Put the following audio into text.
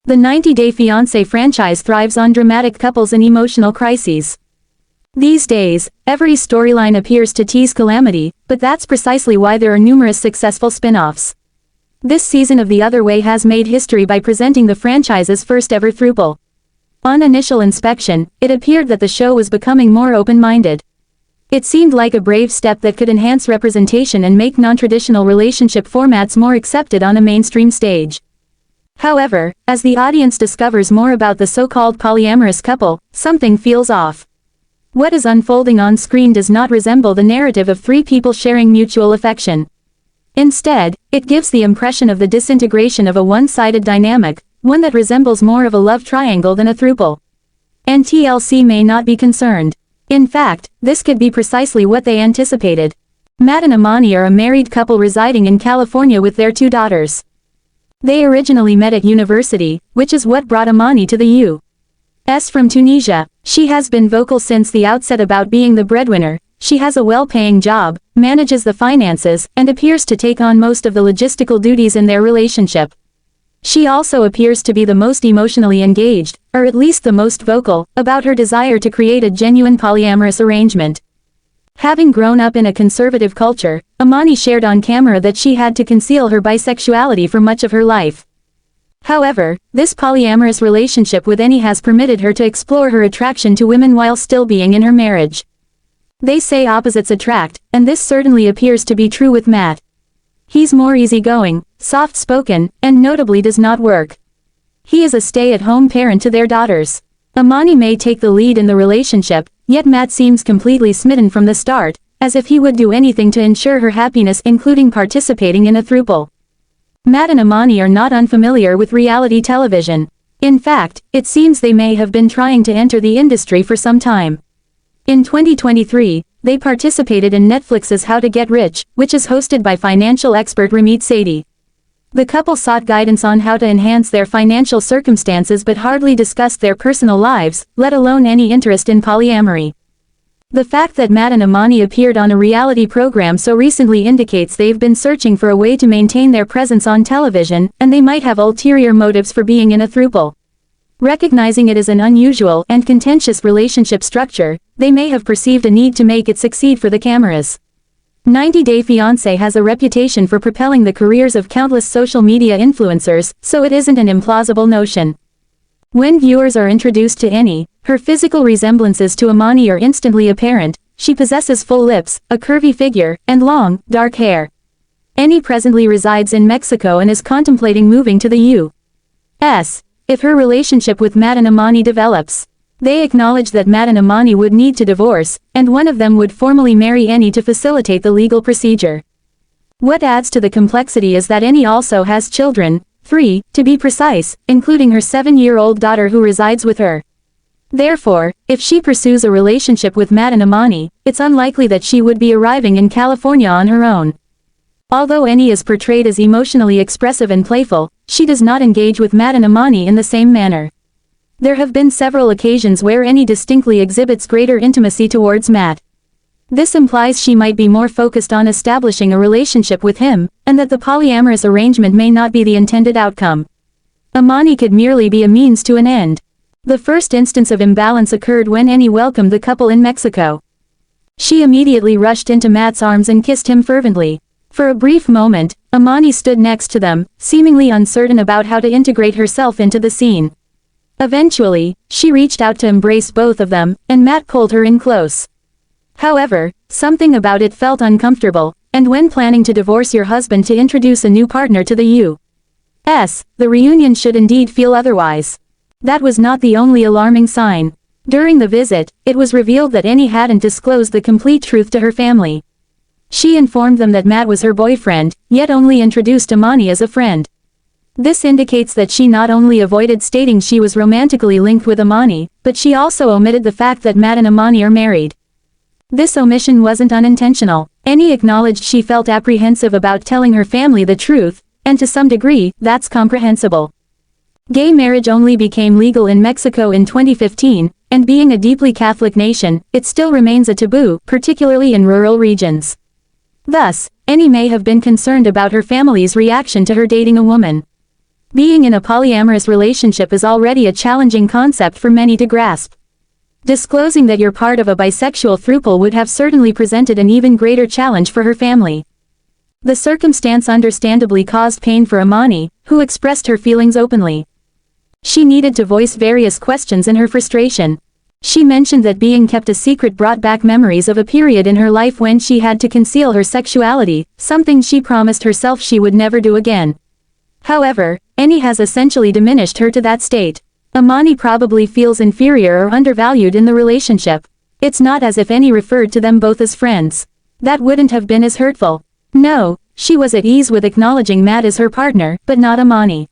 The 90-Day Fiancé franchise thrives on dramatic couples and emotional crises. These days, every storyline appears to tease calamity, but that's precisely why there are numerous successful spin-offs. This season of The Other Way has made history by presenting the franchise's first-ever Throuple. On initial inspection, it appeared that the show was becoming more open-minded. It seemed like a brave step that could enhance representation and make non-traditional relationship formats more accepted on a mainstream stage. However, as the audience discovers more about the so-called polyamorous couple, something feels off. What is unfolding on screen does not resemble the narrative of three people sharing mutual affection. Instead, it gives the impression of the disintegration of a one-sided dynamic, one that resembles more of a love triangle than a throuple. And TLC may not be concerned. In fact, this could be precisely what they anticipated. Matt and Amani are a married couple residing in California with their 2 daughters. They originally met at university, which is what brought Amani to the U.S. from Tunisia. She has been vocal since the outset about being the breadwinner. She has a well-paying job, manages the finances, and appears to take on most of the logistical duties in their relationship. She also appears to be the most emotionally engaged, or at least the most vocal, about her desire to create a genuine polyamorous arrangement. Having grown up in a conservative culture, Amani shared on camera that she had to conceal her bisexuality for much of her life. However, this polyamorous relationship with Annie has permitted her to explore her attraction to women while still being in her marriage. They say opposites attract, and this certainly appears to be true with Matt. He's more easygoing, soft-spoken, and notably does not work. He is a stay-at-home parent to their daughters. Amani may take the lead in the relationship, yet Matt seems completely smitten from the start, as if he would do anything to ensure her happiness, including participating in a throuple. Matt and Amani are not unfamiliar with reality television. In fact, it seems they may have been trying to enter the industry for some time. In 2023, they participated in Netflix's How to Get Rich, which is hosted by financial expert Ramit Sethi. The couple sought guidance on how to enhance their financial circumstances but hardly discussed their personal lives, let alone any interest in polyamory. The fact that Matt and Amani appeared on a reality program so recently indicates they've been searching for a way to maintain their presence on television, and they might have ulterior motives for being in a throuple. Recognizing it as an unusual and contentious relationship structure, they may have perceived a need to make it succeed for the cameras. 90-Day Fiancé has a reputation for propelling the careers of countless social media influencers, so it isn't an implausible notion. When viewers are introduced to Annie, her physical resemblances to Amani are instantly apparent. She possesses full lips, a curvy figure, and long, dark hair. Annie presently resides in Mexico and is contemplating moving to the U.S. if her relationship with Matt and Amani develops. They acknowledge that Matt and Amani would need to divorce, and one of them would formally marry Annie to facilitate the legal procedure. What adds to the complexity is that Annie also has children, 3, to be precise, including her 7-year-old daughter who resides with her. Therefore, if she pursues a relationship with Matt and Amani, it's unlikely that she would be arriving in California on her own. Although Annie is portrayed as emotionally expressive and playful, she does not engage with Matt and Amani in the same manner. There have been several occasions where Annie distinctly exhibits greater intimacy towards Matt. This implies she might be more focused on establishing a relationship with him, and that the polyamorous arrangement may not be the intended outcome. Amani could merely be a means to an end. The first instance of imbalance occurred when Annie welcomed the couple in Mexico. She immediately rushed into Matt's arms and kissed him fervently. For a brief moment, Amani stood next to them, seemingly uncertain about how to integrate herself into the scene. Eventually, she reached out to embrace both of them, and Matt pulled her in close. However, something about it felt uncomfortable, and when planning to divorce your husband to introduce a new partner to the U.S., the reunion should indeed feel otherwise. That was not the only alarming sign. During the visit, it was revealed that Annie hadn't disclosed the complete truth to her family. She informed them that Matt was her boyfriend, yet only introduced Amani as a friend. This indicates that she not only avoided stating she was romantically linked with Amani, but she also omitted the fact that Matt and Amani are married. This omission wasn't unintentional. Annie acknowledged she felt apprehensive about telling her family the truth, and to some degree, that's comprehensible. Gay marriage only became legal in Mexico in 2015, and being a deeply Catholic nation, it still remains a taboo, particularly in rural regions. Thus, Annie may have been concerned about her family's reaction to her dating a woman. Being in a polyamorous relationship is already a challenging concept for many to grasp. Disclosing that you're part of a bisexual throuple would have certainly presented an even greater challenge for her family. The circumstance understandably caused pain for Amani, who expressed her feelings openly. She needed to voice various questions in her frustration. She mentioned that being kept a secret brought back memories of a period in her life when she had to conceal her sexuality, something she promised herself she would never do again. However, Annie has essentially diminished her to that state. Amani probably feels inferior or undervalued in the relationship. It's not as if Annie referred to them both as friends. That wouldn't have been as hurtful. No, she was at ease with acknowledging Matt as her partner, but not Amani.